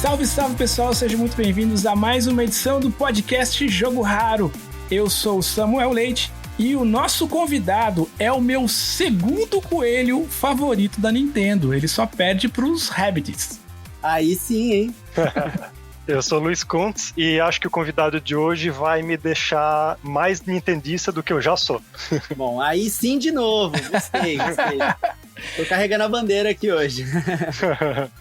Salve, salve pessoal, sejam muito bem-vindos a mais uma edição do podcast Jogo Raro. Eu sou o Samuel Leite e o nosso convidado é o meu segundo coelho favorito da Nintendo. Ele só perde pros Rabbids. Aí sim, hein? Eu sou o Luiz Kuntz e acho que o convidado de hoje vai me deixar mais nintendista do que eu já sou. Bom, aí sim de novo. Gostei. Tô carregando a bandeira aqui hoje.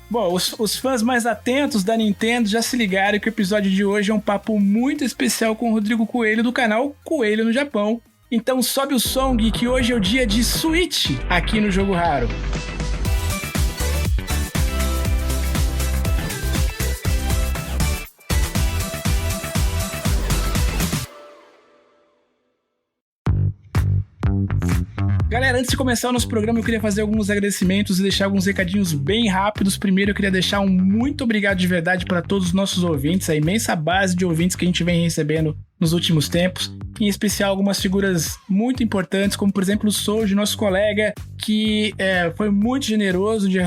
Bom, os fãs mais atentos da Nintendo já se ligaram que o episódio de hoje é um papo muito especial com o Rodrigo Coelho do canal Coelho no Japão. Então sobe o som, Gui, que hoje é o dia de Switch aqui no Jogo Raro. Galera, antes de começar o nosso programa, eu queria fazer alguns agradecimentos e deixar alguns recadinhos bem rápidos. Primeiro, eu queria deixar um muito obrigado de verdade para todos os nossos ouvintes, a imensa base de ouvintes que a gente vem recebendo nos últimos tempos, em especial algumas figuras muito importantes, como por exemplo o Soji, nosso colega, que foi muito generoso de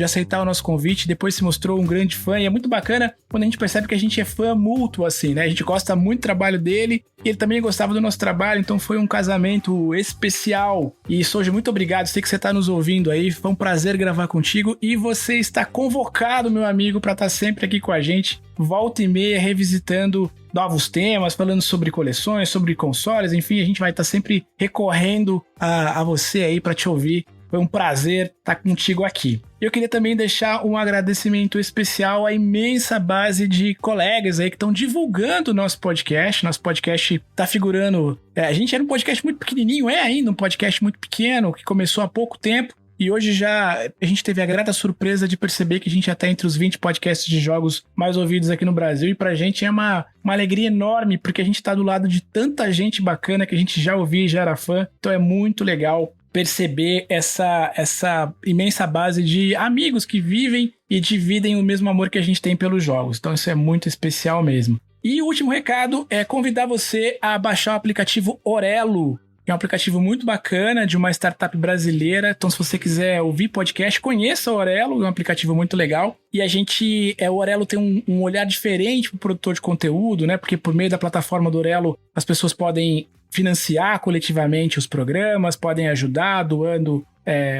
aceitar o nosso convite, depois se mostrou um grande fã, e é muito bacana quando a gente percebe que a gente é fã mútuo, assim, né? A gente gosta muito do trabalho dele, e ele também gostava do nosso trabalho, então foi um casamento especial. E Soji, muito obrigado, sei que você está nos ouvindo aí, foi um prazer gravar contigo, e você está convocado, meu amigo, para estar sempre aqui com a gente, volta e meia, revisitando novos temas, falando sobre coleções, sobre consoles, enfim, a gente vai estar sempre recorrendo a você aí para te ouvir. Foi um prazer estar contigo aqui. Eu queria também deixar um agradecimento especial à imensa base de colegas aí que estão divulgando o nosso podcast. Nosso podcast está figurando... a gente era um podcast muito pequenininho, é ainda um podcast muito pequeno, que começou há pouco tempo. E hoje já a gente teve a grata surpresa de perceber que a gente já está entre os 20 podcasts de jogos mais ouvidos aqui no Brasil. E pra gente é uma alegria enorme, porque a gente está do lado de tanta gente bacana que a gente já ouvia e já era fã. Então é muito legal perceber essa imensa base de amigos que vivem e dividem o mesmo amor que a gente tem pelos jogos. Então isso é muito especial mesmo. E o último recado é convidar você a baixar o aplicativo Orelo. É um aplicativo muito bacana, de uma startup brasileira. Então, se você quiser ouvir podcast, conheça o Orelo, é um aplicativo muito legal. E o Orelo tem um olhar diferente para o produtor de conteúdo, né? Porque por meio da plataforma do Orelo, as pessoas podem financiar coletivamente os programas, podem ajudar doando,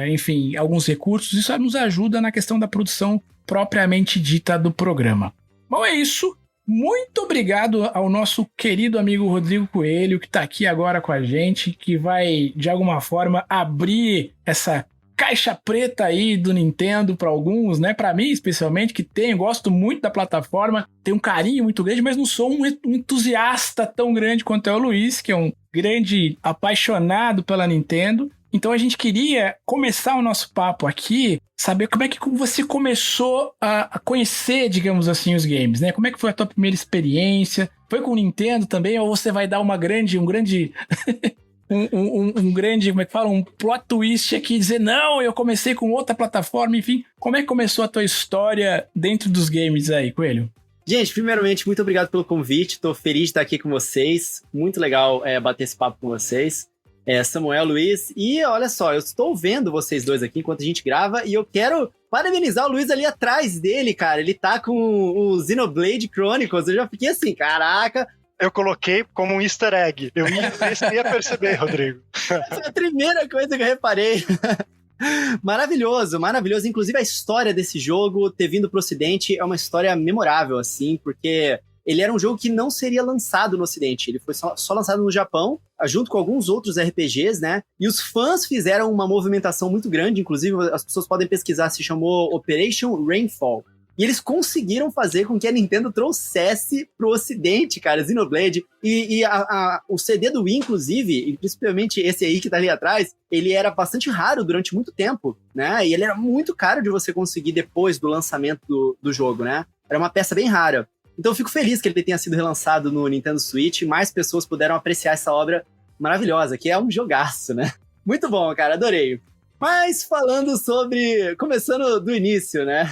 enfim, alguns recursos. Isso nos ajuda na questão da produção propriamente dita do programa. Bom, é isso. Muito obrigado ao nosso querido amigo Rodrigo Coelho, que está aqui agora com a gente, que vai, de alguma forma, abrir essa caixa preta aí do Nintendo para alguns, né? Para mim, especialmente, que gosto muito da plataforma, tenho um carinho muito grande, mas não sou um entusiasta tão grande quanto é o Luiz, que é um grande apaixonado pela Nintendo. Então a gente queria começar o nosso papo aqui, saber como é que você começou a conhecer, digamos assim, os games, né? Como é que foi a tua primeira experiência? Foi com o Nintendo também? Ou você vai dar um grande, como é que fala? Um plot twist aqui, dizer, não, eu comecei com outra plataforma, enfim. Como é que começou a tua história dentro dos games aí, Coelho? Gente, primeiramente, muito obrigado pelo convite. Tô feliz de estar aqui com vocês. Muito legal bater esse papo com vocês. Samuel, Luiz, e olha só, eu estou vendo vocês dois aqui enquanto a gente grava e eu quero parabenizar o Luiz ali atrás dele, cara. Ele tá com o Xenoblade Chronicles, eu já fiquei assim, caraca. Eu coloquei como um easter egg, eu ia perceber, Rodrigo. Essa é a primeira coisa que eu reparei. Maravilhoso, maravilhoso. Inclusive a história desse jogo ter vindo pro Ocidente é uma história memorável, assim, porque ele era um jogo que não seria lançado no Ocidente, ele foi só lançado no Japão, junto com alguns outros RPGs, né? E os fãs fizeram uma movimentação muito grande, inclusive as pessoas podem pesquisar, se chamou Operation Rainfall. E eles conseguiram fazer com que a Nintendo trouxesse pro Ocidente, cara, Xenoblade. O CD do Wii, inclusive, e principalmente esse aí que tá ali atrás, ele era bastante raro durante muito tempo, né? E ele era muito caro de você conseguir depois do lançamento do jogo, né? Era uma peça bem rara. Então eu fico feliz que ele tenha sido relançado no Nintendo Switch, mais pessoas puderam apreciar essa obra maravilhosa, que é um jogaço, né? Muito bom, cara, adorei. Mas falando sobre... Começando do início, né?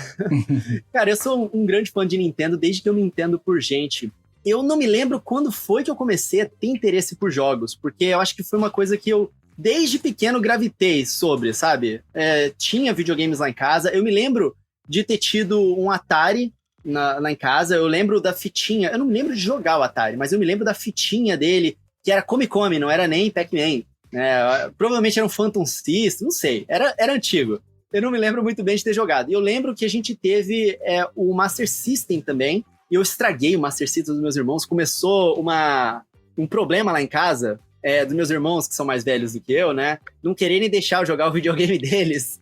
Cara, eu sou um grande fã de Nintendo desde que eu me entendo por gente. Eu não me lembro quando foi que eu comecei a ter interesse por jogos, porque eu acho que foi uma coisa que eu, desde pequeno, gravitei sobre, sabe? Tinha videogames lá em casa. Eu me lembro de ter tido um Atari lá em casa. Eu lembro da fitinha, eu não me lembro de jogar o Atari, mas eu me lembro da fitinha dele, que era Come, não era nem Pac-Man. Provavelmente era um Phantom System, não sei, era antigo. Eu não me lembro muito bem de ter jogado. E eu lembro que a gente teve o Master System também, e eu estraguei o Master System dos meus irmãos. Começou um problema lá em casa, dos meus irmãos, que são mais velhos do que eu, né? Não quererem deixar eu jogar o videogame deles.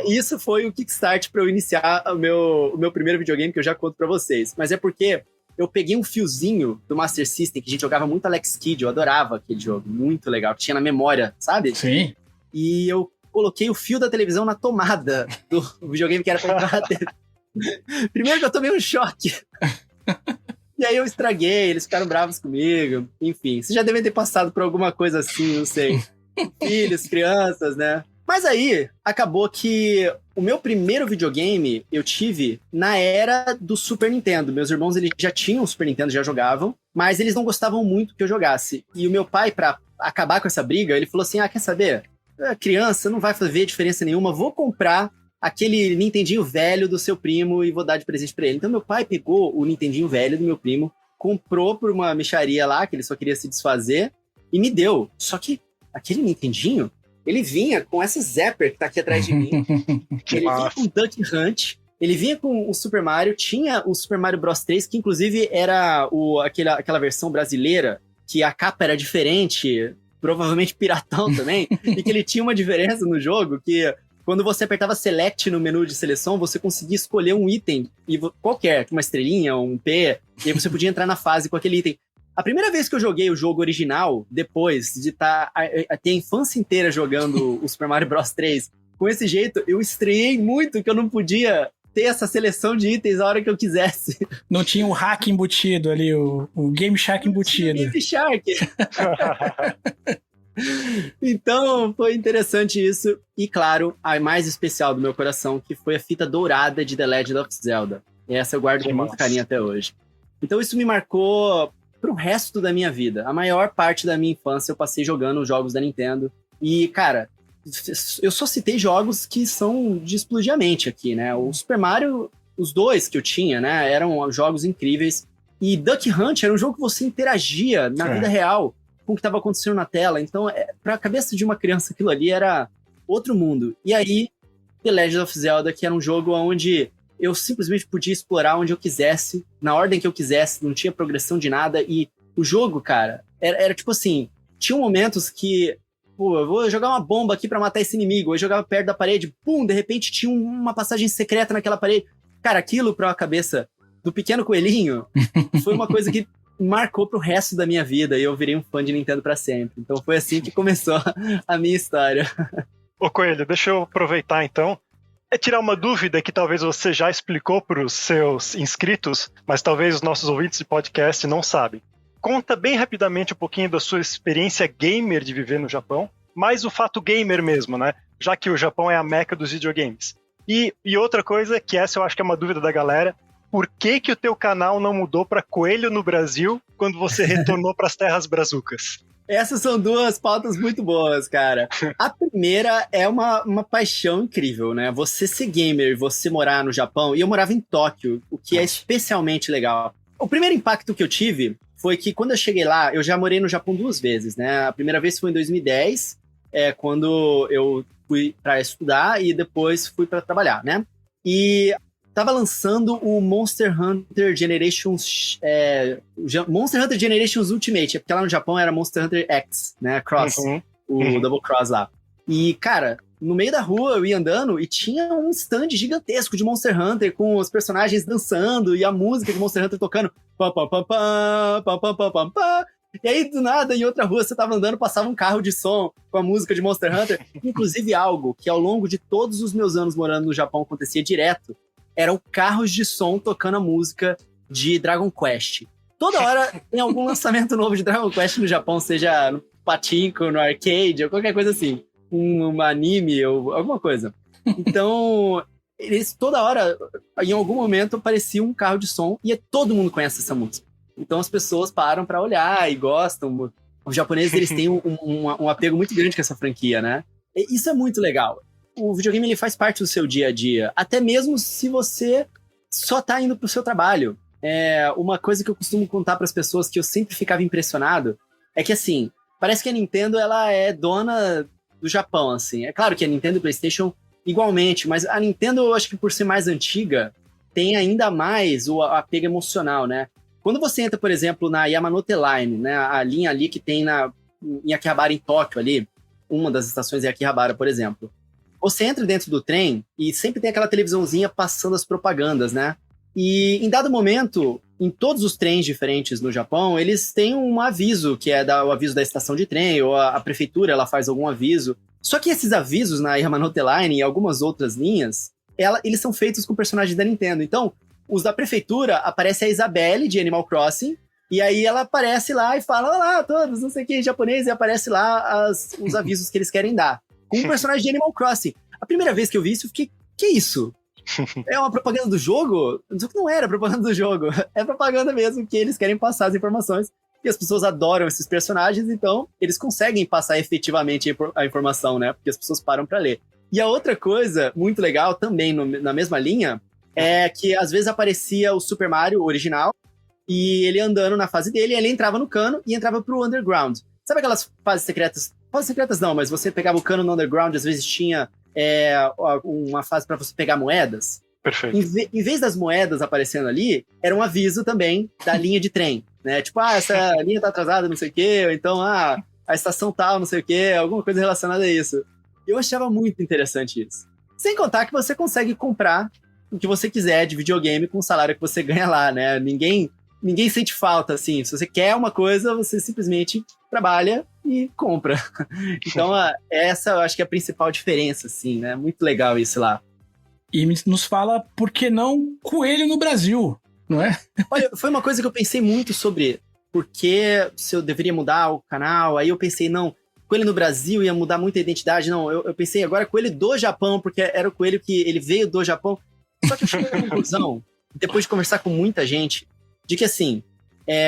Isso foi o kickstart para eu iniciar o meu primeiro videogame, que eu já conto para vocês. Mas é porque eu peguei um fiozinho do Master System, que a gente jogava muito Alex Kidd, eu adorava aquele jogo, muito legal, que tinha na memória, sabe? Sim. E eu coloquei o fio da televisão na tomada do videogame que era pra entrar na TV. Primeiro que eu tomei um choque. E aí eu estraguei, eles ficaram bravos comigo. Enfim, vocês já devem ter passado por alguma coisa assim, não sei. Filhos, crianças, né? Mas aí, acabou que o meu primeiro videogame eu tive na era do Super Nintendo. Meus irmãos, eles já tinham o Super Nintendo, já jogavam, mas eles não gostavam muito que eu jogasse. E o meu pai, pra acabar com essa briga, ele falou assim, quer saber? A criança não vai fazer diferença nenhuma, vou comprar aquele Nintendinho velho do seu primo e vou dar de presente pra ele. Então meu pai pegou o Nintendinho velho do meu primo, comprou por uma mixaria lá, que ele só queria se desfazer, e me deu. Só que aquele Nintendinho, ele vinha com essa Zapper que tá aqui atrás de mim. Ele vinha com Duck Hunt, ele vinha com o Super Mario, tinha o Super Mario Bros 3, que inclusive era aquela versão brasileira, que a capa era diferente, provavelmente piratão também, e que ele tinha uma diferença no jogo, que quando você apertava Select no menu de seleção, você conseguia escolher um item, qualquer, uma estrelinha, um P, e aí você podia entrar na fase com aquele item. A primeira vez que eu joguei o jogo original, depois de ter a infância inteira jogando o Super Mario Bros 3, com esse jeito, eu estranhei muito que eu não podia ter essa seleção de itens a hora que eu quisesse. Não tinha o hack embutido ali, o Game Shark embutido. Game Shark. Então, foi interessante isso. E, claro, a mais especial do meu coração, que foi a fita dourada de The Legend of Zelda. E essa eu guardo com muito carinho até hoje. Então, isso me marcou pro resto da minha vida. A maior parte da minha infância eu passei jogando os jogos da Nintendo. E, cara, eu só citei jogos que são de explodir a mente aqui, né? O Super Mario, os dois que eu tinha, né? Eram jogos incríveis. E Duck Hunt era um jogo que você interagia na vida real com o que estava acontecendo na tela. Então, pra cabeça de uma criança, aquilo ali era outro mundo. E aí, The Legend of Zelda, que era um jogo onde eu simplesmente podia explorar onde eu quisesse, na ordem que eu quisesse, não tinha progressão de nada. E o jogo, cara, era tipo assim, tinha momentos que, pô, eu vou jogar uma bomba aqui pra matar esse inimigo. Eu jogava perto da parede, pum, de repente tinha uma passagem secreta naquela parede. Cara, aquilo pra cabeça do pequeno coelhinho foi uma coisa que marcou pro resto da minha vida e eu virei um fã de Nintendo pra sempre. Então foi assim que começou a minha história. Ô Coelho, deixa eu aproveitar então. Tirar uma dúvida que talvez você já explicou para os seus inscritos, mas talvez os nossos ouvintes de podcast não sabem. Conta bem rapidamente um pouquinho da sua experiência gamer de viver no Japão, mais o fato gamer mesmo, né? Já que o Japão é a meca dos videogames. E outra coisa, que essa eu acho que é uma dúvida da galera, por que o teu canal não mudou para Coelho no Brasil quando você retornou para as terras brazucas? Essas são duas pautas muito boas, cara. A primeira é uma paixão incrível, né? Você ser gamer, você morar no Japão, e eu morava em Tóquio, o que é especialmente legal. O primeiro impacto que eu tive foi que quando eu cheguei lá, eu já morei no Japão 2 vezes, né? A primeira vez foi em 2010, quando eu fui para estudar e depois fui para trabalhar, né? E tava lançando o Monster Hunter Generations Monster Hunter Generations Ultimate, porque lá no Japão era Monster Hunter X, né, Cross, o Double Cross lá. E, cara, no meio da rua eu ia andando e tinha um stand gigantesco de Monster Hunter com os personagens dançando e a música de Monster Hunter tocando pam, pam, pam, pam, pam, pam, pam, pam, pam. E aí, do nada, em outra rua, você tava andando, passava um carro de som com a música de Monster Hunter. Inclusive, algo que ao longo de todos os meus anos morando no Japão acontecia direto, eram carros de som tocando a música de Dragon Quest. Toda hora tem algum lançamento novo de Dragon Quest no Japão, seja no Pachinko, no arcade, ou qualquer coisa assim. Um anime ou alguma coisa. Então, eles toda hora, em algum momento, aparecia um carro de som e todo mundo conhece essa música. Então as pessoas param pra olhar e gostam. Os japoneses, eles têm um apego muito grande com essa franquia, né? E isso é muito legal. O videogame, ele faz parte do seu dia a dia. Até mesmo se você só tá indo pro seu trabalho. Uma coisa que eu costumo contar para as pessoas que eu sempre ficava impressionado é que, assim, parece que a Nintendo, ela é dona do Japão, assim. É claro que a Nintendo e o PlayStation igualmente, mas a Nintendo, eu acho que por ser mais antiga, tem ainda mais o apego emocional, né? Quando você entra, por exemplo, na Yamanote Line, né, a linha ali que tem em Akihabara, em Tóquio, ali, uma das estações é Akihabara, por exemplo. Você entra dentro do trem e sempre tem aquela televisãozinha passando as propagandas, né? E em dado momento, em todos os trens diferentes no Japão, eles têm um aviso, que é o aviso da estação de trem, ou a prefeitura ela faz algum aviso. Só que esses avisos na Yamanote Line e algumas outras linhas, eles são feitos com personagens da Nintendo. Então, os da prefeitura, aparece a Isabelle de Animal Crossing, e aí ela aparece lá e fala, olá a todos, não sei o que, em japonês, e aparece lá os avisos que eles querem dar. Com um personagem de Animal Crossing. A primeira vez que eu vi isso, eu fiquei, que isso? É uma propaganda do jogo? Não era propaganda do jogo. É propaganda mesmo, que eles querem passar as informações. E as pessoas adoram esses personagens, então eles conseguem passar efetivamente a informação, né? Porque as pessoas param pra ler. E a outra coisa muito legal, também na mesma linha, é que às vezes aparecia o Super Mario original, e ele andando na fase dele, ele entrava no cano e entrava pro Underground. Sabe aquelas fases secretas? Fases secretas não, mas você pegava o cano no Underground, às vezes tinha uma fase pra você pegar moedas. Perfeito. Em vez das moedas aparecendo ali, era um aviso também da linha de trem, né? Tipo, essa linha tá atrasada, não sei o quê, ou então, a estação tal, não sei o quê, alguma coisa relacionada a isso. Eu achava muito interessante isso. Sem contar que você consegue comprar o que você quiser de videogame com o salário que você ganha lá, né? Ninguém sente falta, assim. Se você quer uma coisa, você simplesmente trabalha e compra. Então, essa eu acho que é a principal diferença, assim, né? Muito legal isso lá. E nos fala, por que não coelho no Brasil, não é? Olha, foi uma coisa que eu pensei muito sobre por que se eu deveria mudar o canal. Aí eu pensei, não, coelho no Brasil ia mudar muito a identidade. Não, eu pensei agora coelho do Japão, porque era o coelho que ele veio do Japão. Só que eu cheguei à conclusão, depois de conversar com muita gente, de que assim,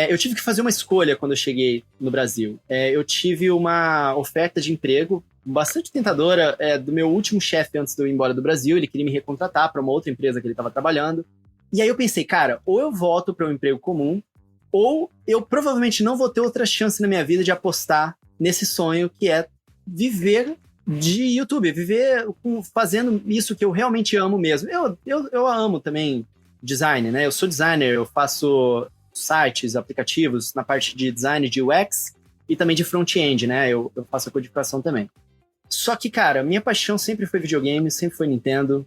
eu tive que fazer uma escolha quando eu cheguei no Brasil. Eu tive uma oferta de emprego bastante tentadora do meu último chefe antes de eu ir embora do Brasil. Ele queria me recontratar para uma outra empresa que ele estava trabalhando. E aí eu pensei, cara, ou eu volto para um emprego comum, ou eu provavelmente não vou ter outra chance na minha vida de apostar nesse sonho que é viver de YouTube, viver fazendo isso que eu realmente amo mesmo. Eu amo também design, né? Eu sou designer, eu faço sites, aplicativos na parte de design de UX e também de front-end, né? Eu faço a codificação também. Só que, cara, minha paixão sempre foi videogame, sempre foi Nintendo.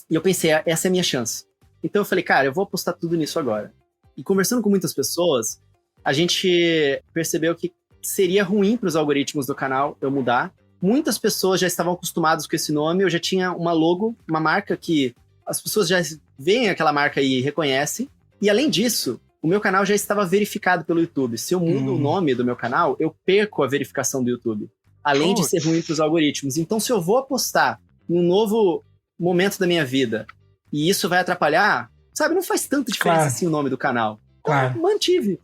E eu pensei, essa é a minha chance. Então eu falei, cara, eu vou apostar tudo nisso agora. E conversando com muitas pessoas, a gente percebeu que seria ruim para os algoritmos do canal eu mudar. Muitas pessoas já estavam acostumadas com esse nome, eu já tinha uma logo, uma marca que as pessoas já veem aquela marca e reconhecem. E além disso, o meu canal já estava verificado pelo YouTube. Se eu mudo o nome do meu canal, eu perco a verificação do YouTube. Além de ser ruim para os algoritmos. Então, se eu vou apostar num novo momento da minha vida e isso vai atrapalhar, sabe, não faz tanta diferença assim o nome do canal. Claro. Eu mantive.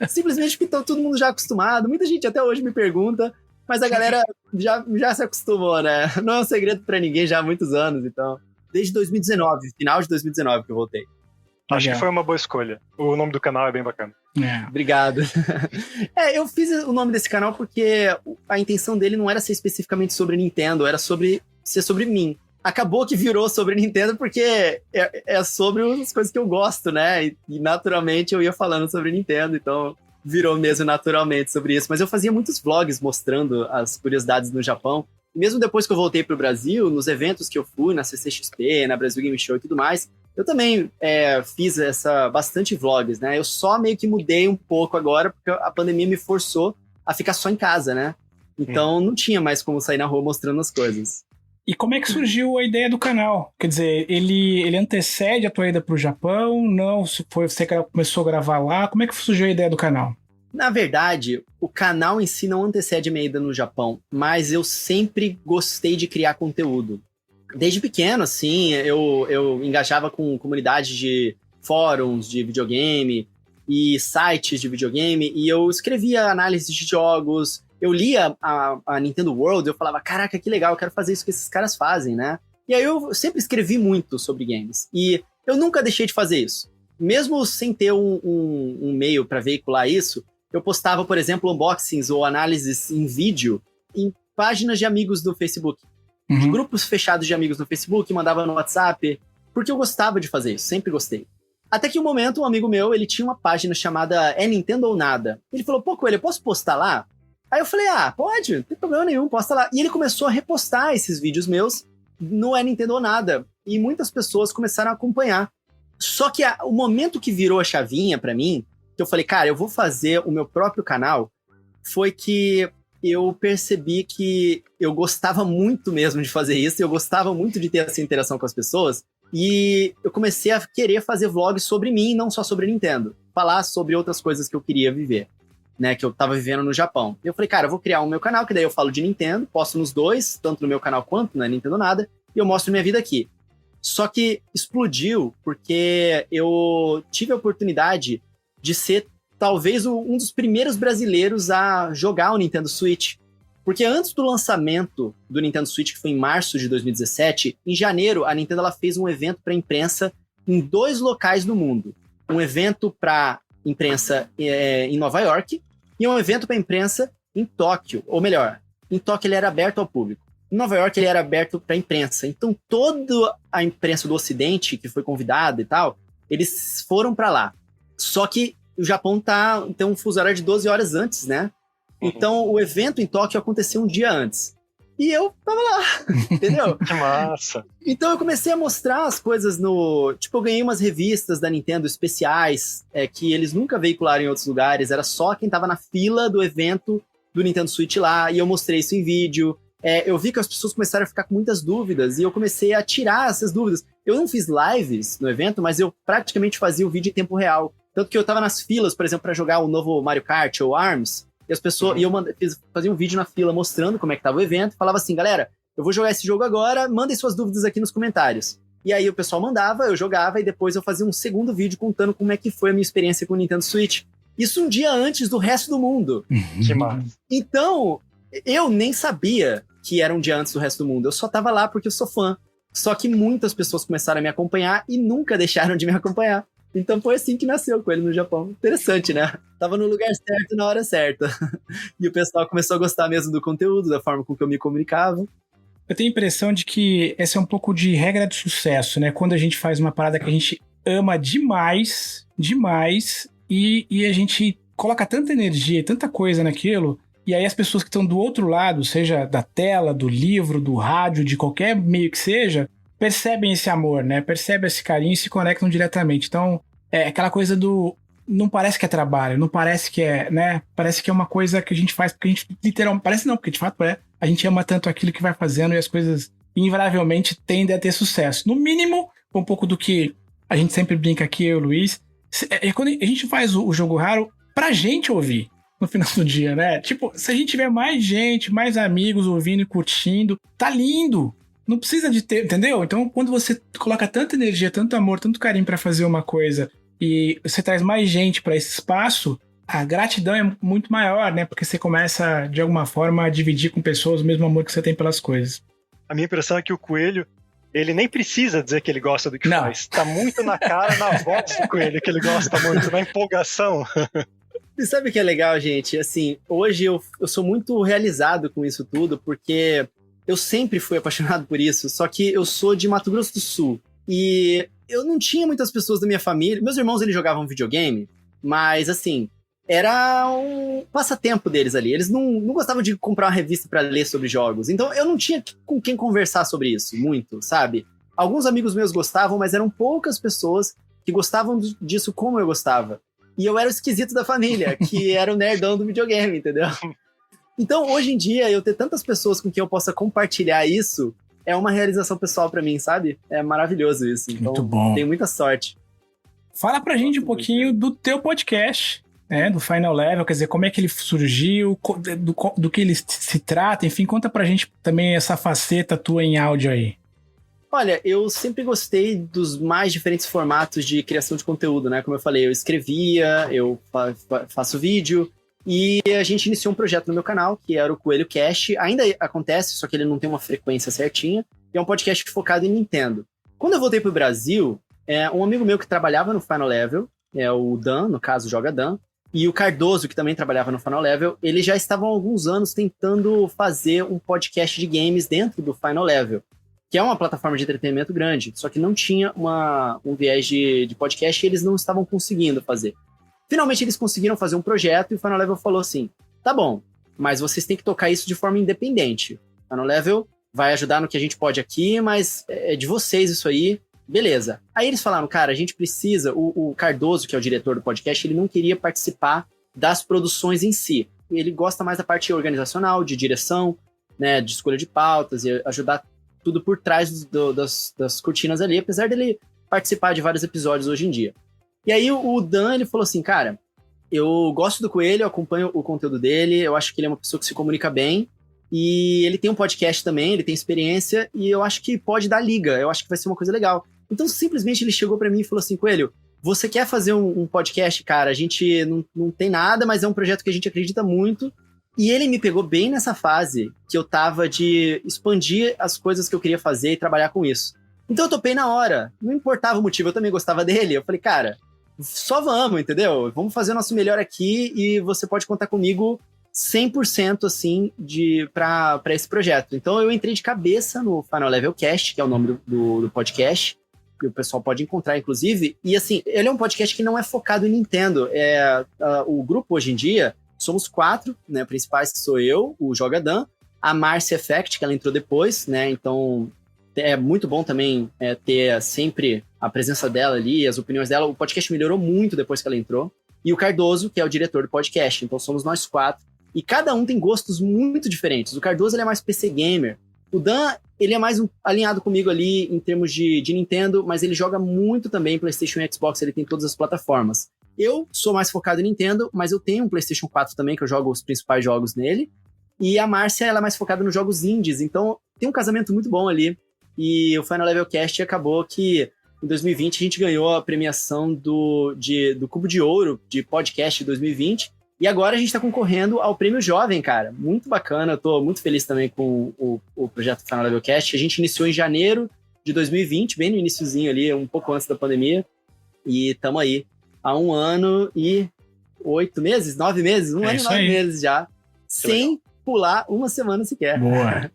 Simplesmente porque tá todo mundo já acostumado. Muita gente até hoje me pergunta, mas a galera já se acostumou, né? Não é um segredo para ninguém já há muitos anos, então. Desde 2019, final de 2019 que eu voltei. Acho que foi uma boa escolha. O nome do canal é bem bacana. Obrigado. Eu fiz o nome desse canal porque a intenção dele não era ser especificamente sobre Nintendo, era ser sobre mim. Acabou que virou sobre Nintendo porque é sobre as coisas que eu gosto, né? E naturalmente eu ia falando sobre Nintendo, então virou mesmo naturalmente sobre isso. Mas eu fazia muitos vlogs mostrando as curiosidades no Japão. E mesmo depois que eu voltei pro Brasil, nos eventos que eu fui, na CCXP, na Brasil Game Show e tudo mais, eu também fiz bastante vlogs, né? Eu só meio que mudei um pouco agora, porque a pandemia me forçou a ficar só em casa, né? Então não tinha mais como sair na rua mostrando as coisas. E como é que surgiu a ideia do canal? Quer dizer, ele antecede a tua ida pro Japão? Não? Foi você que começou a gravar lá? Como é que surgiu a ideia do canal? Na verdade, o canal em si não antecede a minha ida no Japão, mas eu sempre gostei de criar conteúdo. Desde pequeno, assim, eu engajava com comunidades de fóruns de videogame e sites de videogame, e eu escrevia análises de jogos, eu lia a Nintendo World, eu falava, caraca, que legal, eu quero fazer isso que esses caras fazem, né? E aí eu sempre escrevi muito sobre games. E eu nunca deixei de fazer isso. Mesmo sem ter um meio para veicular isso, eu postava, por exemplo, unboxings ou análises em vídeo em páginas de amigos do Facebook. De grupos fechados de amigos no Facebook, mandava no WhatsApp, porque eu gostava de fazer isso, sempre gostei. Até que um momento, um amigo meu, ele tinha uma página chamada É Nintendo ou Nada. Ele falou, pô, Coelho, eu posso postar lá? Aí eu falei, pode, não tem problema nenhum, posta lá. E ele começou a repostar esses vídeos meus no É Nintendo ou Nada. E muitas pessoas começaram a acompanhar. Só que o momento que virou a chavinha pra mim, que eu falei, cara, eu vou fazer o meu próprio canal, foi que eu percebi que eu gostava muito mesmo de fazer isso, eu gostava muito de ter essa interação com as pessoas, e eu comecei a querer fazer vlogs sobre mim, não só sobre Nintendo, falar sobre outras coisas que eu queria viver, né, que eu tava vivendo no Japão. E eu falei, cara, eu vou criar o meu canal, que daí eu falo de Nintendo, posto nos dois, tanto no meu canal quanto na Nintendo Nada, e eu mostro minha vida aqui. Só que explodiu porque eu tive a oportunidade de ser talvez um dos primeiros brasileiros a jogar o Nintendo Switch. Porque antes do lançamento do Nintendo Switch, que foi em março de 2017, em janeiro a Nintendo ela fez um evento para imprensa em 2 locais do mundo. Um evento para imprensa em Nova York e um evento para imprensa em Tóquio. Ou melhor, em Tóquio ele era aberto ao público. Em Nova York ele era aberto para a imprensa. Então toda a imprensa do Ocidente, que foi convidada e tal, eles foram para lá. Só que o Japão tem um fuso horário de 12 horas antes, né? Então o evento em Tóquio aconteceu um dia antes. E eu tava lá, entendeu? Que massa! Então eu comecei a mostrar as coisas no... Tipo, eu ganhei umas revistas da Nintendo especiais, que eles nunca veicularam em outros lugares, era só quem tava na fila do evento do Nintendo Switch lá, e eu mostrei isso em vídeo. Eu vi que as pessoas começaram a ficar com muitas dúvidas e eu comecei a tirar essas dúvidas. Eu não fiz lives no evento, mas eu praticamente fazia o vídeo em tempo real. Tanto que eu tava nas filas, por exemplo, para jogar o novo Mario Kart ou ARMS, e as pessoas, e eu fazia um vídeo na fila mostrando como é que tava o evento, e falava assim, galera, eu vou jogar esse jogo agora, mandem suas dúvidas aqui nos comentários. E aí o pessoal mandava, eu jogava, e depois eu fazia um segundo vídeo contando como é que foi a minha experiência com o Nintendo Switch. Isso um dia antes do resto do mundo. Que massa! Então, eu nem sabia que era um dia antes do resto do mundo. Eu só tava lá porque eu sou fã. Só que muitas pessoas começaram a me acompanhar e nunca deixaram de me acompanhar. Então foi assim que nasceu com ele no Japão. Interessante, né? Tava no lugar certo na hora certa. E o pessoal começou a gostar mesmo do conteúdo, da forma com que eu me comunicava. Eu tenho a impressão de que essa é um pouco de regra de sucesso, né? Quando a gente faz uma parada que a gente ama demais, e a gente coloca tanta energia e tanta coisa naquilo, e aí as pessoas que estão do outro lado, seja da tela, do livro, do rádio, de qualquer meio que seja, percebem esse amor, né? Percebem esse carinho e se conectam diretamente. Então, é aquela coisa do... Não parece que é trabalho, não parece que é, né? Parece que é uma coisa que a gente faz porque a gente literalmente... Parece não, porque de fato a gente ama tanto aquilo que vai fazendo e as coisas invariavelmente tendem a ter sucesso. No mínimo, um pouco do que a gente sempre brinca aqui, eu e o Luiz, quando a gente faz o jogo raro pra gente ouvir no final do dia, né? Tipo, se a gente tiver mais gente, mais amigos ouvindo e curtindo, tá lindo! Não precisa de ter, entendeu? Então, quando você coloca tanta energia, tanto amor, tanto carinho pra fazer uma coisa e você traz mais gente pra esse espaço, a gratidão é muito maior, né? Porque você começa, de alguma forma, a dividir com pessoas o mesmo amor que você tem pelas coisas. A minha impressão é que o Coelho, ele nem precisa dizer que ele gosta do que faz. Tá muito na cara, na voz do Coelho, que ele gosta muito, na empolgação. E sabe o que é legal, gente? Assim, hoje eu sou muito realizado com isso tudo, porque eu sempre fui apaixonado por isso, só que eu sou de Mato Grosso do Sul. E eu não tinha muitas pessoas da minha família. Meus irmãos, eles jogavam videogame, mas, assim, era um passatempo deles ali. Eles não gostavam de comprar uma revista pra ler sobre jogos. Então, eu não tinha com quem conversar sobre isso, muito, sabe? Alguns amigos meus gostavam, mas eram poucas pessoas que gostavam disso como eu gostava. E eu era o esquisito da família, que era o nerdão do videogame, entendeu? Então, hoje em dia, eu ter tantas pessoas com quem eu possa compartilhar isso é uma realização pessoal pra mim, sabe? É maravilhoso isso. Então, muito bom. Tenho muita sorte. Fala pra gente um pouquinho do teu podcast, né? Do Final Level, quer dizer, como é que ele surgiu, do que ele se trata, enfim, conta pra gente também essa faceta tua em áudio aí. Olha, eu sempre gostei dos mais diferentes formatos de criação de conteúdo, né? Como eu falei, eu escrevia, eu faço vídeo, e a gente iniciou um projeto no meu canal, que era o Coelho Cast. Ainda acontece, só que ele não tem uma frequência certinha, e é um podcast focado em Nintendo. Quando eu voltei pro Brasil, um amigo meu que trabalhava no Final Level, o Dan, no caso, joga Dan, e o Cardoso, que também trabalhava no Final Level, eles já estavam há alguns anos tentando fazer um podcast de games dentro do Final Level, que é uma plataforma de entretenimento grande, só que não tinha um viés de podcast e eles não estavam conseguindo fazer. Finalmente eles conseguiram fazer um projeto e o Final Level falou assim, tá bom, mas vocês têm que tocar isso de forma independente. O Final Level vai ajudar no que a gente pode aqui, mas é de vocês isso aí, beleza. Aí eles falaram, cara, a gente precisa, o Cardoso, que é o diretor do podcast, ele não queria participar das produções em si. Ele gosta mais da parte organizacional, de direção, né, de escolha de pautas e ajudar tudo por trás das cortinas ali, apesar dele participar de vários episódios hoje em dia. E aí o Dan, ele falou assim, cara, eu gosto do Coelho, eu acompanho o conteúdo dele, eu acho que ele é uma pessoa que se comunica bem, e ele tem um podcast também, ele tem experiência, e eu acho que pode dar liga, eu acho que vai ser uma coisa legal. Então, simplesmente, ele chegou pra mim e falou assim, Coelho, você quer fazer um podcast, cara? A gente não tem nada, mas é um projeto que a gente acredita muito. E ele me pegou bem nessa fase que eu tava de expandir as coisas que eu queria fazer e trabalhar com isso. Então, eu topei na hora. Não importava o motivo, eu também gostava dele. Eu falei, cara, só vamos, entendeu? Vamos fazer o nosso melhor aqui e você pode contar comigo 100% assim pra esse projeto. Então eu entrei de cabeça no Final Level Cast, que é o nome do podcast, que o pessoal pode encontrar, inclusive. E assim, ele é um podcast que não é focado em Nintendo. O grupo hoje em dia, somos 4, né, principais, que sou eu, o Joga Dan, a Marcia Effect, que ela entrou depois, né, então é muito bom também ter sempre a presença dela ali, as opiniões dela. O podcast melhorou muito depois que ela entrou. E o Cardoso, que é o diretor do podcast. Então somos nós 4. E cada um tem gostos muito diferentes. O Cardoso, ele é mais PC gamer. O Dan, ele é mais alinhado comigo ali em termos de Nintendo, mas ele joga muito também PlayStation e Xbox, ele tem todas as plataformas. Eu sou mais focado em Nintendo, mas eu tenho um PlayStation 4 também, que eu jogo os principais jogos nele. E a Márcia, ela é mais focada nos jogos indies, então tem um casamento muito bom ali. E o Final Level Cast acabou que em 2020 a gente ganhou a premiação do Cubo de Ouro de podcast 2020. E agora a gente está concorrendo ao Prêmio Jovem, cara. Muito bacana, eu tô muito feliz também com o projeto Final Level Cast. A gente iniciou em janeiro de 2020, bem no iniciozinho ali, um pouco antes da pandemia. E estamos aí há 1 ano e 8 meses, 9 meses, 1 ano e 9 meses já, sem pular uma semana sequer. Boa.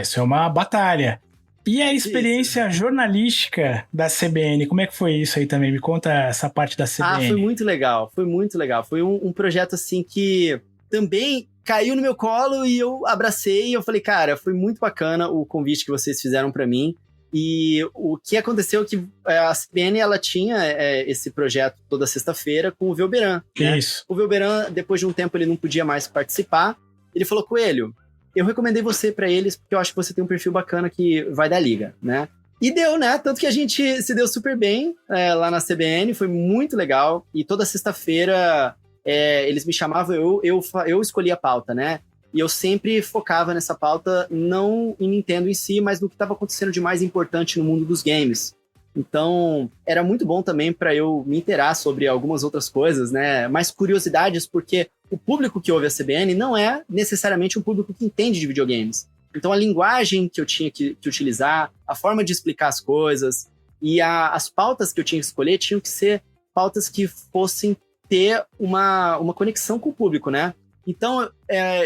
Isso é uma batalha. E a experiência jornalística da CBN, como é que foi isso aí também? Me conta essa parte da CBN. Foi muito legal, foi muito legal. Foi um projeto assim que também caiu no meu colo e eu abracei e eu falei, cara, foi muito bacana o convite que vocês fizeram pra mim. E o que aconteceu é que a CBN, ela tinha esse projeto toda sexta-feira com o Velberan. Né? Isso. O Velberan, depois de um tempo, ele não podia mais participar. Ele falou, Coelho, eu recomendei você pra eles porque eu acho que você tem um perfil bacana que vai dar liga, né? E deu, né? Tanto que a gente se deu super bem lá na CBN, foi muito legal. E toda sexta-feira eles me chamavam, eu escolhi a pauta, né? E eu sempre focava nessa pauta, não em Nintendo em si, mas no que estava acontecendo de mais importante no mundo dos games. Então, era muito bom também para eu me inteirar sobre algumas outras coisas, né? Mais curiosidades, porque o público que ouve a CBN não é necessariamente um público que entende de videogames. Então, a linguagem que eu tinha que utilizar, a forma de explicar as coisas e as pautas que eu tinha que escolher tinham que ser pautas que fossem ter uma conexão com o público, né? Então,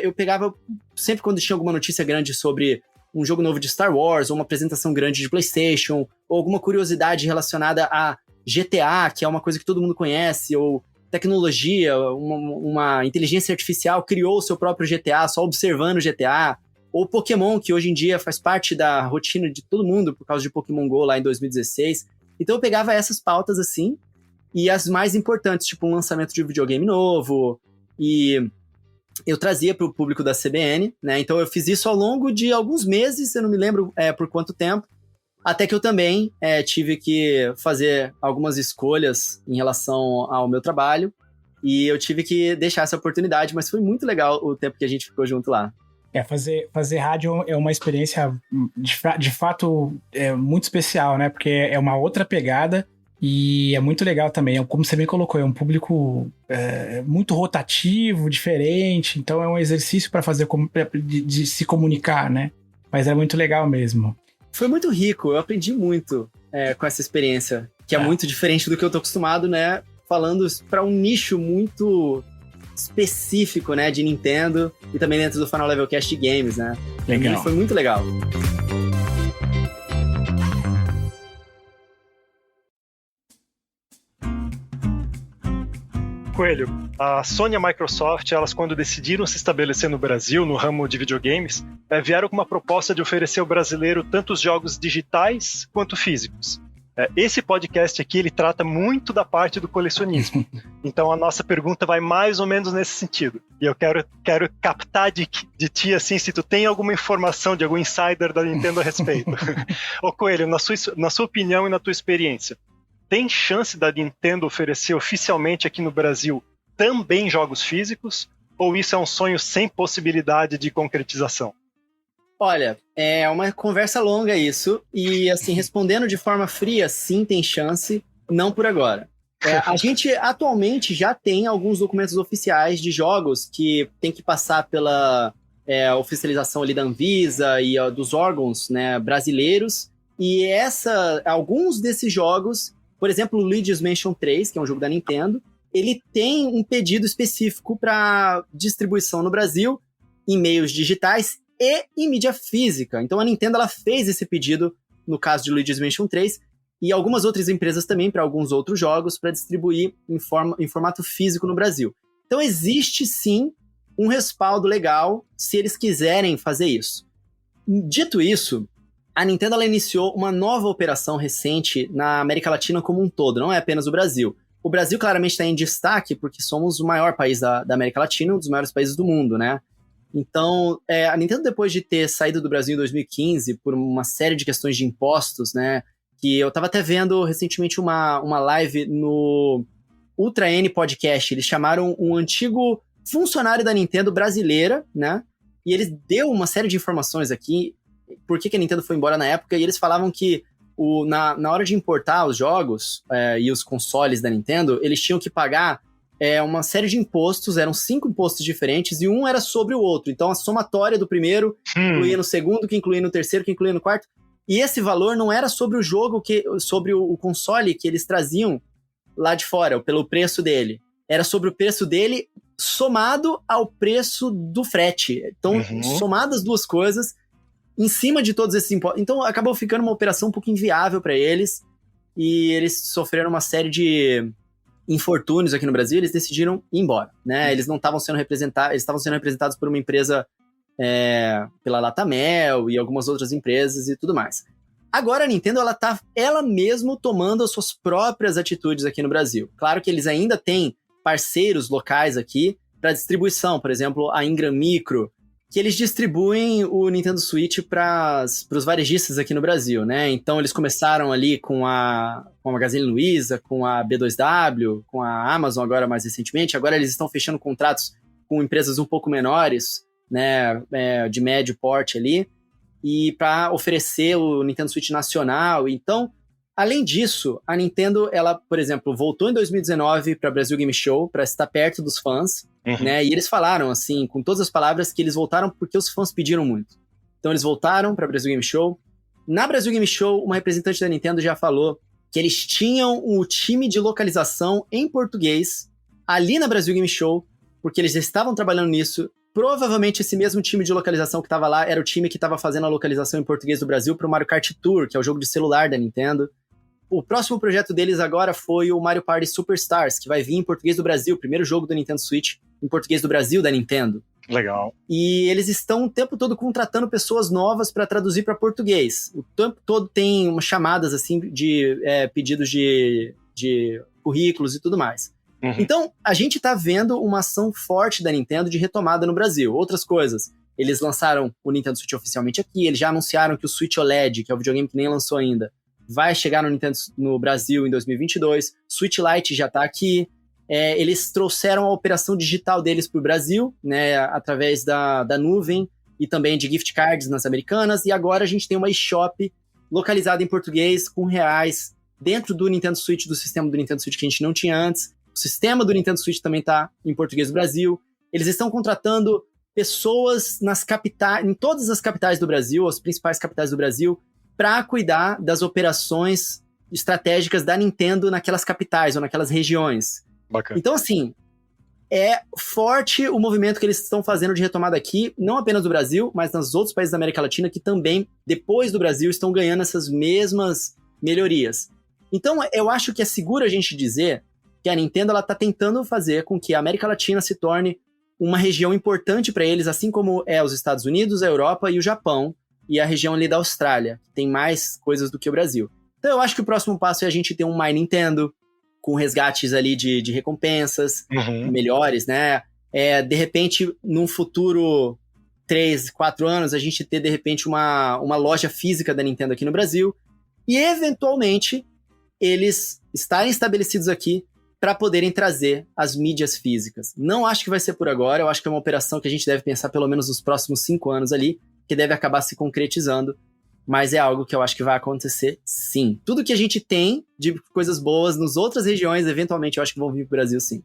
eu pegava, sempre quando tinha alguma notícia grande sobre um jogo novo de Star Wars, ou uma apresentação grande de PlayStation, ou alguma curiosidade relacionada a GTA, que é uma coisa que todo mundo conhece, ou tecnologia, uma inteligência artificial criou o seu próprio GTA, só observando o GTA, ou Pokémon, que hoje em dia faz parte da rotina de todo mundo, por causa de Pokémon GO lá em 2016. Então eu pegava essas pautas assim, e as mais importantes, tipo um lançamento de um videogame novo, e eu trazia para o público da CBN, né? Então eu fiz isso ao longo de alguns meses, eu não me lembro por quanto tempo, até que eu também tive que fazer algumas escolhas em relação ao meu trabalho, e eu tive que deixar essa oportunidade, mas foi muito legal o tempo que a gente ficou junto lá. Fazer rádio é uma experiência, de fato, muito especial, né? Porque é uma outra pegada e é muito legal também. Como você bem colocou, é um público muito rotativo, diferente. Então é um exercício para fazer de se comunicar, né? Mas é muito legal mesmo. Foi muito rico, eu aprendi muito. com essa experiência, que é muito diferente do que eu tô acostumado, né? Falando para um nicho muito específico, né, de Nintendo e também dentro do Final Level Cast de games, né? Legal. E foi muito legal. Coelho, a Sony e a Microsoft, elas quando decidiram se estabelecer no Brasil, no ramo de videogames, vieram com uma proposta de oferecer ao brasileiro tanto os jogos digitais quanto físicos. Esse podcast aqui, ele trata muito da parte do colecionismo. Então a nossa pergunta vai mais ou menos nesse sentido. E eu quero captar de ti, assim, se tu tem alguma informação de algum insider da Nintendo a respeito. Ô Coelho, na sua opinião e na tua experiência, tem chance da Nintendo oferecer oficialmente aqui no Brasil também jogos físicos? Ou isso é um sonho sem possibilidade de concretização? Olha, é uma conversa longa isso. E, assim, respondendo de forma fria, sim, tem chance, não por agora. A gente atualmente já tem alguns documentos oficiais de jogos que tem que passar pela oficialização ali da Anvisa e dos órgãos, né, brasileiros. E alguns desses jogos, por exemplo, o Luigi's Mansion 3, que é um jogo da Nintendo, ele tem um pedido específico para distribuição no Brasil em meios digitais e em mídia física. Então a Nintendo ela fez esse pedido no caso de Luigi's Mansion 3 e algumas outras empresas também para alguns outros jogos para distribuir em formato físico no Brasil. Então existe sim um respaldo legal se eles quiserem fazer isso. Dito isso, a Nintendo ela iniciou uma nova operação recente na América Latina como um todo, não é apenas o Brasil. O Brasil claramente está em destaque porque somos o maior país da América Latina, um dos maiores países do mundo, né? Então, a Nintendo, depois de ter saído do Brasil em 2015 por uma série de questões de impostos, né? Que eu estava até vendo recentemente uma live no Ultra N Podcast. Eles chamaram um antigo funcionário da Nintendo brasileira, né? E eles deu uma série de informações aqui por que a Nintendo foi embora na época, e eles falavam que na hora de importar os jogos e os consoles da Nintendo, eles tinham que pagar uma série de impostos, eram 5 impostos diferentes, e um era sobre o outro. Então a somatória do primeiro incluía no segundo, que incluía no terceiro, que incluía no quarto, e esse valor não era sobre o jogo, sobre o console que eles traziam lá de fora, pelo preço dele. Era sobre o preço dele somado ao preço do frete. Então, somadas as duas coisas, em cima de todos esses impostos. Então, acabou ficando uma operação um pouco inviável para eles, e eles sofreram uma série de infortúnios aqui no Brasil, eles decidiram ir embora, né? Eles não estavam sendo representados, eles estavam sendo representados por uma empresa, pela Latamel e algumas outras empresas e tudo mais. Agora a Nintendo, ela mesmo tomando as suas próprias atitudes aqui no Brasil. Claro que eles ainda têm parceiros locais aqui para distribuição, por exemplo, a Ingram Micro, que eles distribuem o Nintendo Switch para os varejistas aqui no Brasil, né? Então eles começaram ali com a Magazine Luiza, com a B2W, com a Amazon agora mais recentemente. Agora eles estão fechando contratos com empresas um pouco menores, né? De médio porte ali, e para oferecer o Nintendo Switch nacional. Então, além disso, a Nintendo, ela, por exemplo, voltou em 2019 para a Brasil Game Show para estar perto dos fãs, né? E eles falaram, assim, com todas as palavras, que eles voltaram porque os fãs pediram muito. Então eles voltaram para a Brasil Game Show. Na Brasil Game Show, uma representante da Nintendo já falou que eles tinham o time de localização em português ali na Brasil Game Show, porque eles já estavam trabalhando nisso. Provavelmente esse mesmo time de localização que estava lá era o time que estava fazendo a localização em português do Brasil para o Mario Kart Tour, que é o jogo de celular da Nintendo. O próximo projeto deles agora foi o Mario Party Superstars, que vai vir em português do Brasil, o primeiro jogo do Nintendo Switch em português do Brasil da Nintendo. Legal. E eles estão o tempo todo contratando pessoas novas para traduzir para português. O tempo todo tem umas chamadas assim de pedidos de currículos e tudo mais. Então, a gente está vendo uma ação forte da Nintendo de retomada no Brasil. Outras coisas, eles lançaram o Nintendo Switch oficialmente aqui, eles já anunciaram que o Switch OLED, que é o videogame que nem lançou ainda, vai chegar no Brasil em 2022. Switch Lite já está aqui. Eles trouxeram a operação digital deles para o Brasil, né, através da nuvem e também de gift cards nas Americanas. E agora a gente tem uma eShop localizada em português com reais dentro do Nintendo Switch, do sistema do Nintendo Switch que a gente não tinha antes. O sistema do Nintendo Switch também está em português do Brasil. Eles estão contratando pessoas em todas as capitais do Brasil, as principais capitais do Brasil, para cuidar das operações estratégicas da Nintendo naquelas capitais ou naquelas regiões. Bacana. Então, assim, é forte o movimento que eles estão fazendo de retomada aqui, não apenas do Brasil, mas nos outros países da América Latina que também, depois do Brasil, estão ganhando essas mesmas melhorias. Então, eu acho que é seguro a gente dizer que a Nintendo está tentando fazer com que a América Latina se torne uma região importante para eles, assim como é os Estados Unidos, a Europa e o Japão, e a região ali da Austrália, que tem mais coisas do que o Brasil. Então eu acho que o próximo passo é a gente ter um My Nintendo, com resgates ali de recompensas melhores, né? De repente, num futuro 3, 4 anos, a gente ter, de repente, uma loja física da Nintendo aqui no Brasil, e eventualmente eles estarem estabelecidos aqui para poderem trazer as mídias físicas. Não acho que vai ser por agora, eu acho que é uma operação que a gente deve pensar pelo menos nos próximos 5 anos ali, que deve acabar se concretizando, mas é algo que eu acho que vai acontecer sim. Tudo que a gente tem de coisas boas nas outras regiões, eventualmente eu acho que vão vir para o Brasil sim.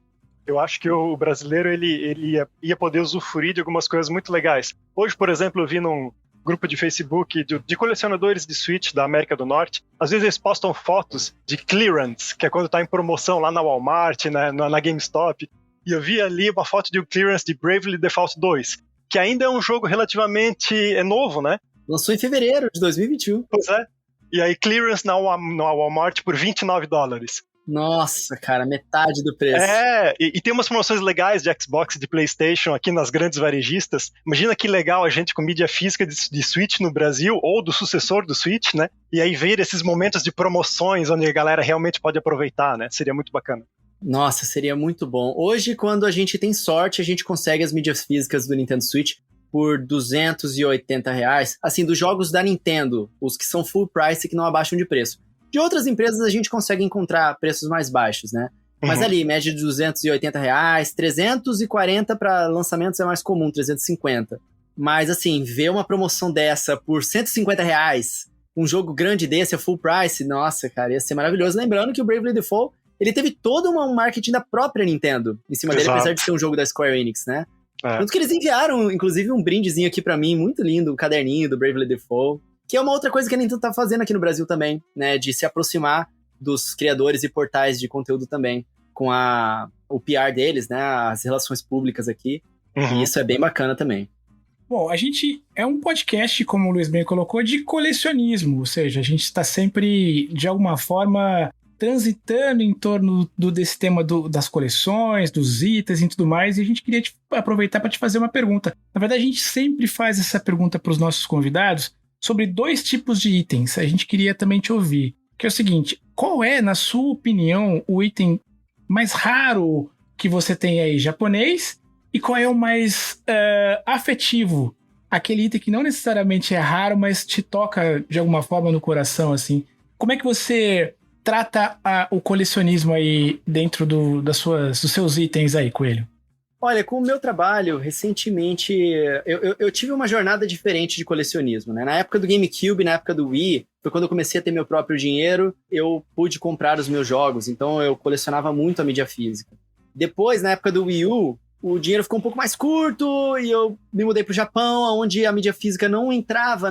Eu acho que o brasileiro ele ia poder usufruir de algumas coisas muito legais. Hoje, por exemplo, eu vi num grupo de Facebook de colecionadores de Switch da América do Norte. Às vezes eles postam fotos de clearance, que é quando tá em promoção lá na Walmart, na GameStop. E eu vi ali uma foto de um clearance de Bravely Default 2, que ainda é um jogo relativamente novo, né? Lançou em fevereiro de 2021. Pois é. E aí clearance na Walmart por $29. Nossa, cara, metade do preço. E tem umas promoções legais de Xbox e de PlayStation aqui nas grandes varejistas. Imagina que legal a gente com mídia física de Switch no Brasil, ou do sucessor do Switch, né? E aí ver esses momentos de promoções onde a galera realmente pode aproveitar, né? Seria muito bacana. Nossa, seria muito bom. Hoje, quando a gente tem sorte, a gente consegue as mídias físicas do Nintendo Switch por R$280. Assim, dos jogos da Nintendo, os que são full price e que não abaixam de preço. De outras empresas a gente consegue encontrar preços mais baixos, né? Mas ali, média de R$280, 340 para lançamentos é mais comum, 350. Mas assim, ver uma promoção dessa por R$150, um jogo grande desse, a full price, nossa, cara, ia ser maravilhoso. Lembrando que o Bravely Default, ele teve todo um marketing da própria Nintendo em cima dele, apesar de ser um jogo da Square Enix, né? Tanto que eles enviaram, inclusive, um brindezinho aqui pra mim, muito lindo, um caderninho do Bravely Default. Que é uma outra coisa que a Nintendo tá fazendo aqui no Brasil também, né? De se aproximar dos criadores e portais de conteúdo também, com o PR deles, né? As relações públicas aqui. E isso é bem bacana também. Bom, a gente é um podcast, como o Luiz bem colocou, de colecionismo. Ou seja, a gente está sempre, de alguma forma, transitando em torno desse tema das coleções, dos itens e tudo mais. E a gente queria aproveitar para te fazer uma pergunta. Na verdade, a gente sempre faz essa pergunta para os nossos convidados, sobre 2 tipos de itens. A gente queria também te ouvir. Que é o seguinte, qual é, na sua opinião, o item mais raro que você tem aí japonês? E qual é o mais afetivo? Aquele item que não necessariamente é raro, mas te toca de alguma forma no coração, assim. Como é que você trata o colecionismo aí dentro dos seus itens aí, Coelho? Olha, com o meu trabalho, recentemente, eu tive uma jornada diferente de colecionismo, né? Na época do GameCube, na época do Wii, foi quando eu comecei a ter meu próprio dinheiro, eu pude comprar os meus jogos, então eu colecionava muito a mídia física. Depois, na época do Wii U, o dinheiro ficou um pouco mais curto e eu me mudei pro Japão, onde a mídia física não entrava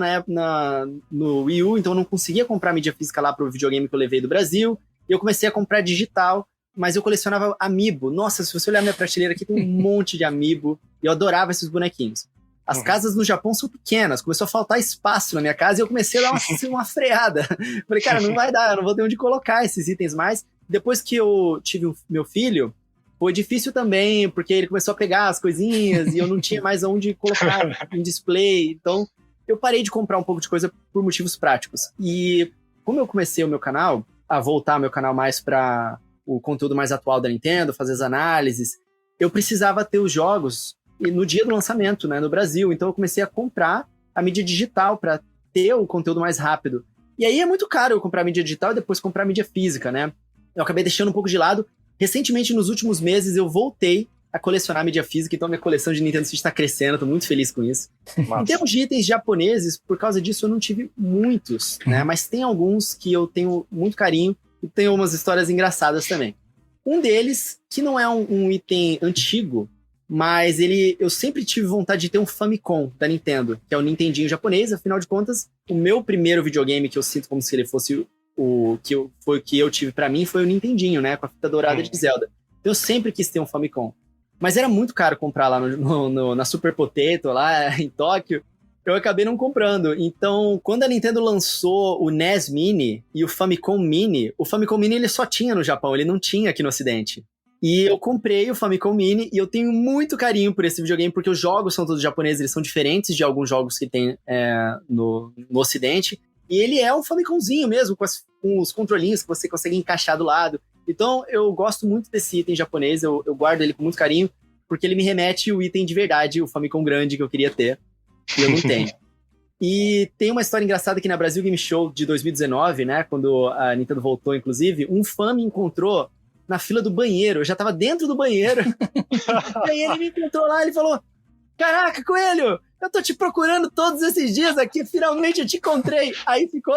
no Wii U, então eu não conseguia comprar mídia física lá pro videogame que eu levei do Brasil, e eu comecei a comprar digital. Mas eu colecionava Amiibo. Nossa, se você olhar minha prateleira aqui, tem um monte de Amiibo. E eu adorava esses bonequinhos. As casas no Japão são pequenas. Começou a faltar espaço na minha casa e eu comecei a dar uma freada. Falei, cara, não vai dar, eu não vou ter onde colocar esses itens mais. Depois que eu tive meu filho, foi difícil também, porque ele começou a pegar as coisinhas e eu não tinha mais onde colocar em display. Então, eu parei de comprar um pouco de coisa por motivos práticos. E como eu comecei o meu canal, a voltar meu canal mais para o conteúdo mais atual da Nintendo, fazer as análises, eu precisava ter os jogos no dia do lançamento, né, no Brasil. Então eu comecei a comprar a mídia digital para ter o conteúdo mais rápido. E aí é muito caro eu comprar mídia digital e depois comprar mídia física, né? Eu acabei deixando um pouco de lado. Recentemente, nos últimos meses, eu voltei a colecionar mídia física, então minha coleção de Nintendo Switch está crescendo, tô muito feliz com isso. Em termos de itens japoneses, por causa disso eu não tive muitos, né? Mas tem alguns que eu tenho muito carinho, e tem umas histórias engraçadas também. Um deles, que não é um item antigo, mas eu sempre tive vontade de ter um Famicom da Nintendo, que é o Nintendinho japonês. Afinal de contas, o meu primeiro videogame que eu sinto como se ele fosse foi o que eu tive pra mim, foi o Nintendinho, né, com a fita dourada de Zelda. Eu sempre quis ter um Famicom, mas era muito caro comprar lá na Super Potato, lá em Tóquio. Eu acabei não comprando. Então, quando a Nintendo lançou o NES Mini e o Famicom Mini ele só tinha no Japão, ele não tinha aqui no Ocidente. E eu comprei o Famicom Mini e eu tenho muito carinho por esse videogame, porque os jogos são todos japoneses, eles são diferentes de alguns jogos que tem no Ocidente. E ele é um Famicomzinho mesmo, com os controlinhos que você consegue encaixar do lado. Então, eu gosto muito desse item japonês, eu guardo ele com muito carinho, porque ele me remete o item de verdade, o Famicom grande que eu queria ter, e eu não tenho. E tem uma história engraçada aqui na Brasil Game Show de 2019, né, quando a Nintendo voltou, inclusive, um fã me encontrou na fila do banheiro, eu já tava dentro do banheiro, e aí ele me encontrou lá, ele falou, caraca, Coelho, eu tô te procurando todos esses dias aqui, finalmente eu te encontrei. Aí ficou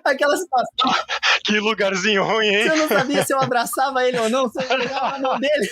aquela situação. Que lugarzinho ruim, hein? Eu não sabia se eu abraçava ele ou não, se eu pegava a mão dele.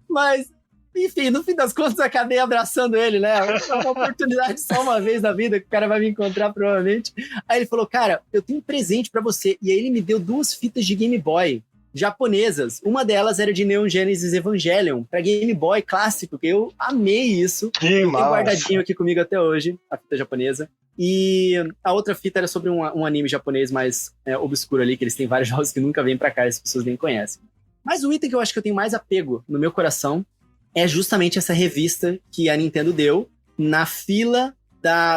Mas, enfim, no fim das contas, eu acabei abraçando ele, né? É uma oportunidade só uma vez na vida, que o cara vai me encontrar, provavelmente. Aí ele falou, cara, eu tenho um presente pra você. E aí ele me deu 2 fitas de Game Boy japonesas. Uma delas era de Neon Genesis Evangelion, pra Game Boy clássico, que eu amei isso. Que eu tenho massa. guardadinho aqui comigo até hoje, a fita japonesa. E a outra fita era sobre um anime japonês mais obscuro ali, que eles têm vários jogos que nunca vêm pra cá, as pessoas nem conhecem. Mas o item que eu acho que eu tenho mais apego no meu coração é justamente essa revista que a Nintendo deu na fila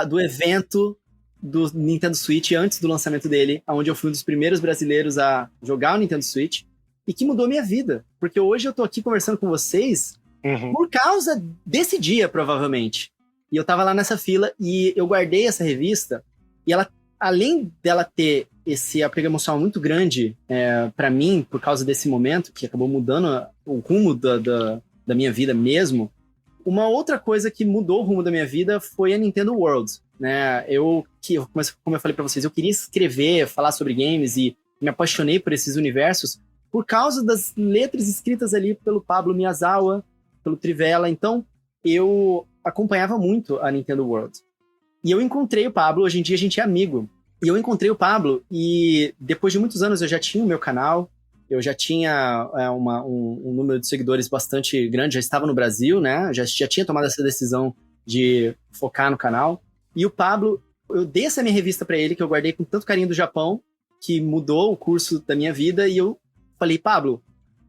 do evento do Nintendo Switch antes do lançamento dele, onde eu fui um dos primeiros brasileiros a jogar o Nintendo Switch e que mudou minha vida. Porque hoje eu tô aqui conversando com vocês por causa desse dia, provavelmente. E eu tava lá nessa fila e eu guardei essa revista e ela, além dela ter esse apego emocional muito grande pra mim, por causa desse momento, que acabou mudando o rumo da minha vida mesmo, uma outra coisa que mudou o rumo da minha vida foi a Nintendo World, né? Como eu falei pra vocês, eu queria escrever, falar sobre games e me apaixonei por esses universos por causa das letras escritas ali pelo Pablo Miyazawa, pelo Trivela. Então, eu acompanhava muito a Nintendo World. E eu encontrei o Pablo, hoje em dia a gente é amigo. E eu encontrei o Pablo e depois de muitos anos eu já tinha o meu canal, eu já tinha um número de seguidores bastante grande, já estava no Brasil, né? Já tinha tomado essa decisão de focar no canal. E o Pablo, eu dei essa minha revista para ele, que eu guardei com tanto carinho do Japão, que mudou o curso da minha vida, e eu falei, Pablo,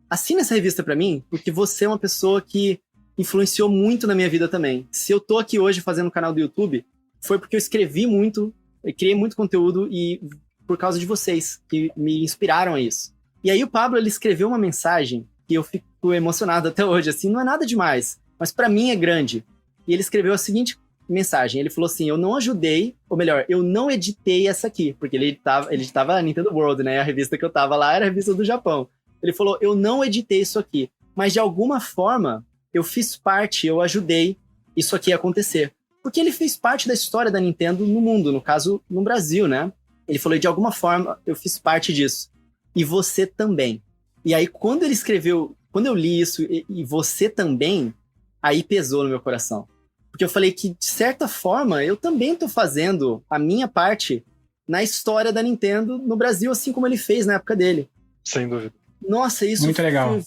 assina essa revista para mim, porque você é uma pessoa que influenciou muito na minha vida também. Se eu tô aqui hoje fazendo um canal do YouTube, foi porque eu escrevi muito, eu criei muito conteúdo e por causa de vocês, que me inspiraram a isso. E aí o Pablo, ele escreveu uma mensagem que eu fico emocionado até hoje, assim, não é nada demais, mas pra mim é grande. E ele escreveu a seguinte mensagem, ele falou assim, eu não ajudei, ou melhor, eu não editei essa aqui, porque ele editava a Nintendo World, né, a revista que eu tava lá era a revista do Japão. Ele falou, eu não editei isso aqui, mas de alguma forma eu fiz parte, eu ajudei isso aqui a acontecer. Porque ele fez parte da história da Nintendo no mundo, no caso, no Brasil, né? Ele falou, de alguma forma eu fiz parte disso. E você também. E aí, quando ele escreveu, quando eu li isso, e você também, aí pesou no meu coração. Porque eu falei que, de certa forma, eu também tô fazendo a minha parte na história da Nintendo no Brasil, assim como ele fez na época dele. Sem dúvida. Nossa, isso muito legal.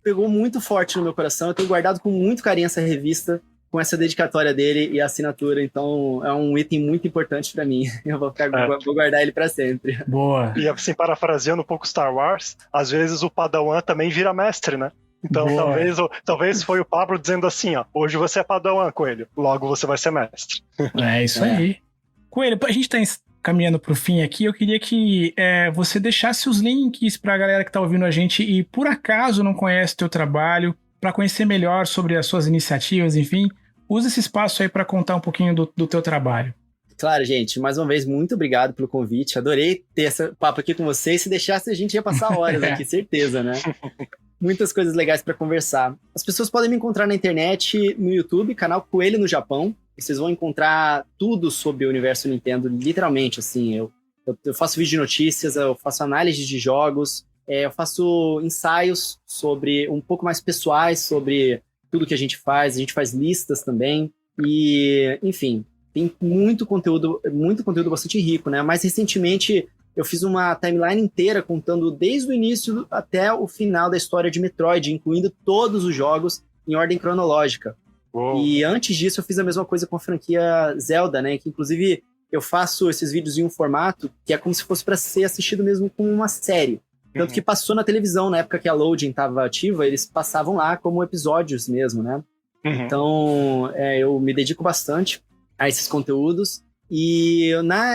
Pegou muito forte no meu coração. Eu tenho guardado com muito carinho essa revista, com essa dedicatória dele e a assinatura. Então, é um item muito importante pra mim. Eu vou guardar ele pra sempre. Boa. E assim, parafraseando um pouco Star Wars, às vezes o Padawan também vira mestre, né? Então, talvez foi o Pablo dizendo assim, ó, hoje você é Padawan, Coelho, logo você vai ser mestre. É isso aí. Coelho, a gente tá caminhando pro fim aqui, eu queria que você deixasse os links pra galera que tá ouvindo a gente e por acaso não conhece o teu trabalho, pra conhecer melhor sobre as suas iniciativas, enfim, usa esse espaço aí pra contar um pouquinho do teu trabalho. Claro, gente, mais uma vez, muito obrigado pelo convite, adorei ter esse papo aqui com vocês, se deixasse a gente ia passar horas aqui, certeza, né? Muitas coisas legais para conversar. As pessoas podem me encontrar na internet, no YouTube, canal Coelho no Japão. Vocês vão encontrar tudo sobre o universo Nintendo, literalmente, assim. Eu faço vídeo de notícias, eu faço análise de jogos, Eu faço ensaios sobre um pouco mais pessoais, sobre tudo que a gente faz listas também, e, enfim, tem muito conteúdo bastante rico, né? Mais recentemente, eu fiz uma timeline inteira contando desde o início até o final da história de Metroid, incluindo todos os jogos em ordem cronológica. Uou. E antes disso, eu fiz a mesma coisa com a franquia Zelda, né? Que, inclusive, eu faço esses vídeos em um formato que é como se fosse para ser assistido mesmo como uma série. Tanto que passou na televisão, na época que a Loading estava ativa, eles passavam lá como episódios mesmo, né? Então, eu me dedico bastante a esses conteúdos. E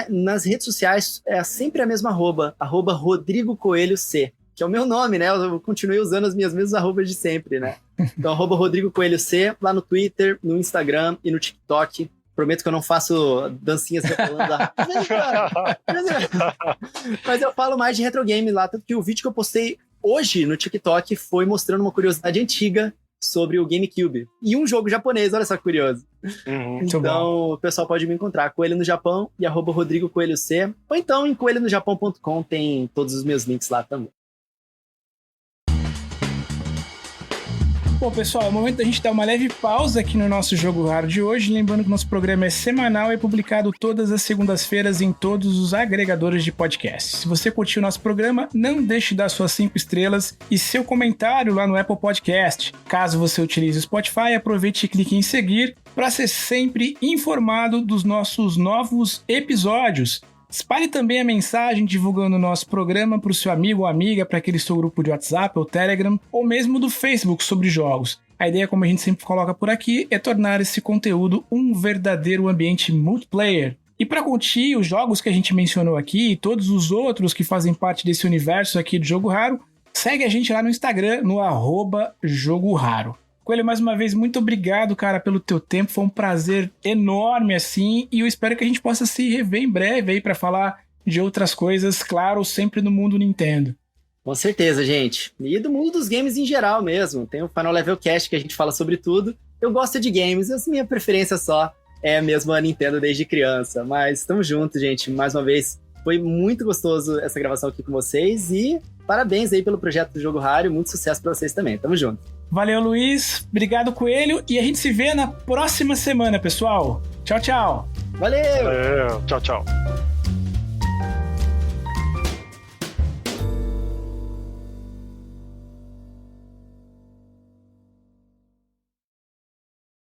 nas redes sociais é sempre a mesma @, Rodrigo Coelho C, que é o meu nome, né? Eu continuei usando as minhas mesmas arrobas de sempre, né? Então, @Rodrigo Coelho C, lá no Twitter, no Instagram e no TikTok. Prometo que eu não faço dancinhas rebolando lá. Mas eu falo mais de retro game lá, tanto que o vídeo que eu postei hoje no TikTok foi mostrando uma curiosidade antiga sobre o GameCube. E um jogo japonês, olha só que curioso. Então, o pessoal pode me encontrar, Coelho no Japão e @Rodrigo Coelho C. Ou então em coelhonojapão.com tem todos os meus links lá também. Bom, pessoal, é o momento da gente dar uma leve pausa aqui no nosso Jogo Raro de hoje. Lembrando que nosso programa é semanal e é publicado todas as segundas-feiras em todos os agregadores de podcast. Se você curtiu o nosso programa, não deixe de dar suas 5 estrelas e seu comentário lá no Apple Podcast. Caso você utilize o Spotify, aproveite e clique em seguir para ser sempre informado dos nossos novos episódios. Espalhe também a mensagem divulgando o nosso programa para o seu amigo ou amiga, para aquele seu grupo de WhatsApp ou Telegram, ou mesmo do Facebook sobre jogos. A ideia, como a gente sempre coloca por aqui, é tornar esse conteúdo um verdadeiro ambiente multiplayer. E para curtir os jogos que a gente mencionou aqui e todos os outros que fazem parte desse universo aqui do Jogo Raro, segue a gente lá no Instagram, no @Jogo Raro. Coelho, mais uma vez, muito obrigado, cara, pelo teu tempo. Foi um prazer enorme, assim, e eu espero que a gente possa se rever em breve aí para falar de outras coisas, claro, sempre no mundo Nintendo. Com certeza, gente. E do mundo dos games em geral mesmo. Tem o Final Level Cast que a gente fala sobre tudo. Eu gosto de games, a minha preferência só é mesmo a Nintendo desde criança. Mas estamos juntos, gente. Mais uma vez, foi muito gostoso essa gravação aqui com vocês e parabéns aí pelo projeto do Jogo Raro e muito sucesso para vocês também. Tamo junto. Valeu, Luiz. Obrigado, Coelho. E a gente se vê na próxima semana, pessoal. Tchau, tchau. Valeu! Valeu. Tchau, tchau.